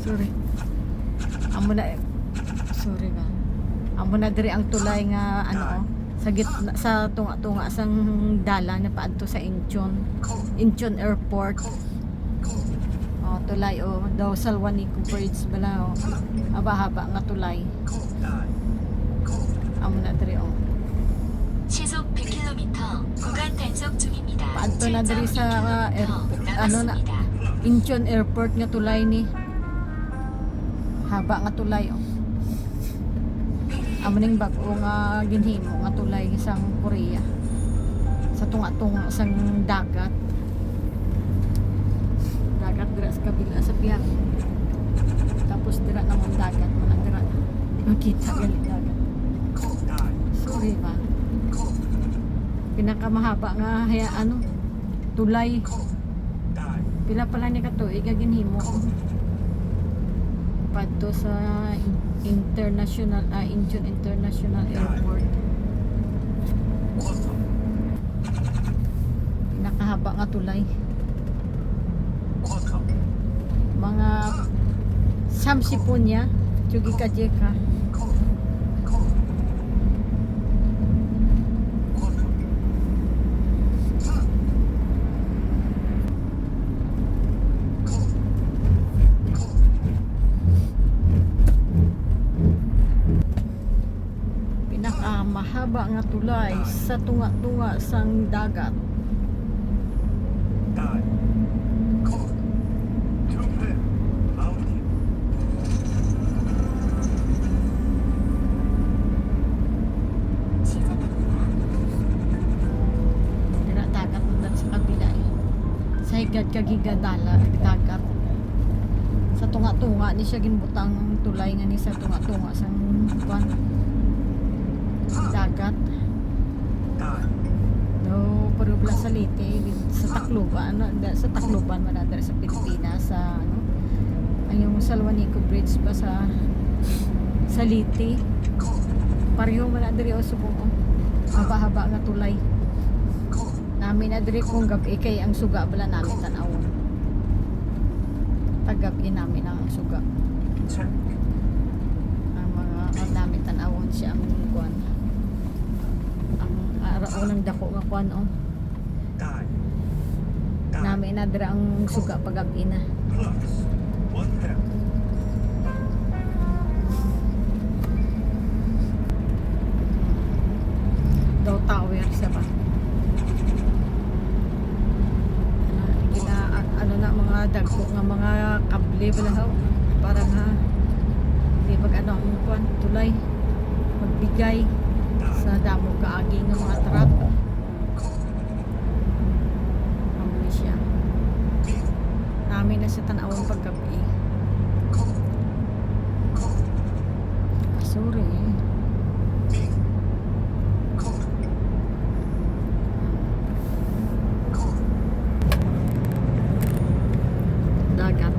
Sorry. Amo na sorry ba. Amo na diri ang tulay nga ano sa gitna sa tunga-tunga sang dala na paadto sa Incheon Airport. Oh, tulay daw Salwanico Bridge bala haba-haba nga tulay. Amo na diri 시속 100km 구간 단속 중입니다. paadto na diri sa ano na Incheon Airport nga tulay ni. Haba nga tulay amo ning bag-o nga ginhimo nga tulay sang Korea sa tunga-tunga sang dagat dira sa kabila sa piyak tapos dira namang dagat man dira makita gali dagat. Sorry ba pinakamahaba nga haya tulay pila pala ni katuig nga ginhimo padto sa Incheon International Airport. Pinakahaba nga tulay. Mga samsipon niya, tsugi ka jeka. Mahaba nga tulay sa tunga-tunga sang dagat. Dira dagat man sa kabila sa higad kagigadala dagat. Sa tunga-tunga ni siya ginbutang tulay nga ni sa tunga-tunga sang dagat no parubla sa Leyte sa Tacloban man diri sa Pilipinas sa ang yung Salwanico Bridge ba sa Leyte pareho man diri subong haba-haba nga tulay namin na diri kung gabi kay ang suga bala namin tan-awon tagabi namin ang suga ang mga namin tan-awon siya ang kuan araw ng dako nga kuan namin na dira ang suga pag-abi na daw tower sa ba na mga dagko nga mga kable balahaw para nga di pag ang kuan tulay magbigay sa damo kaagi ng mga truck amoy siya namin na sa tanawang paggabi sorry dagat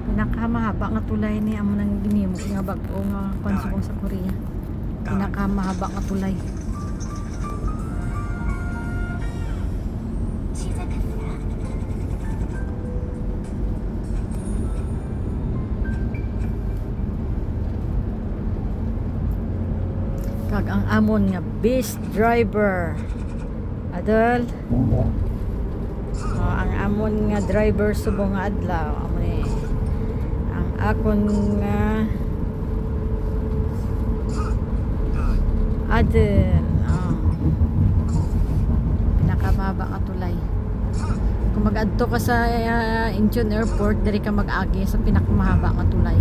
pinakamahaba nga tulay ni amo nang ginimo nga bag-o nga konsubong sa Korea pinakamahaba nga tulay kag ang amon nga best driver adol ang amon nga driver subong nga adlaw amo ni ang akon nga adol pinakamahaba nga tulay kung mag-adto ka sa Incheon Airport diri ka mag-agi sa pinakamahaba nga tulay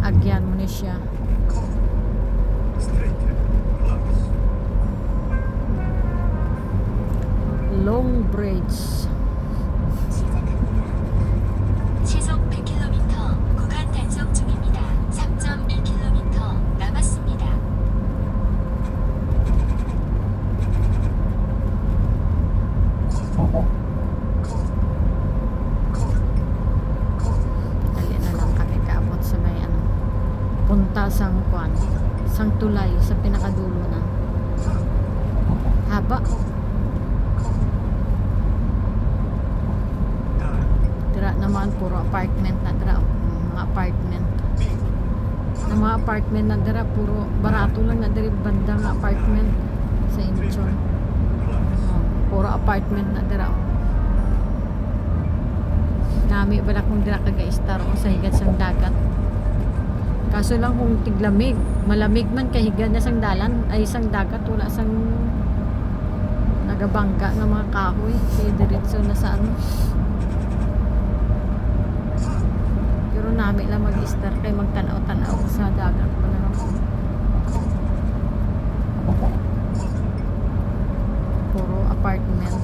agyan mo ni siya Long Bridge. 시속 100km 구간 단속 중입니다. 3.1km 남았습니다. papunta sang kwan, sang tulay sa pinakadulo na. Haba. Dira naman puro apartment na dira, mga apartment. Na mga apartment na dira puro barato lang na diri bandang apartment sa Incheon. Puro apartment na dira. Nami bala kung dira kaga-star o sa higat sang dagat. Kaso lang kung tiglamig, malamig man kahiga na sang dalan ay sang dagat wala sang nagabangga ng mga kahoy kaya diretso na sa ano. Pero nami lang mag-star kay magtanaw-tanaw sa dagat pala lang. Puro apartment.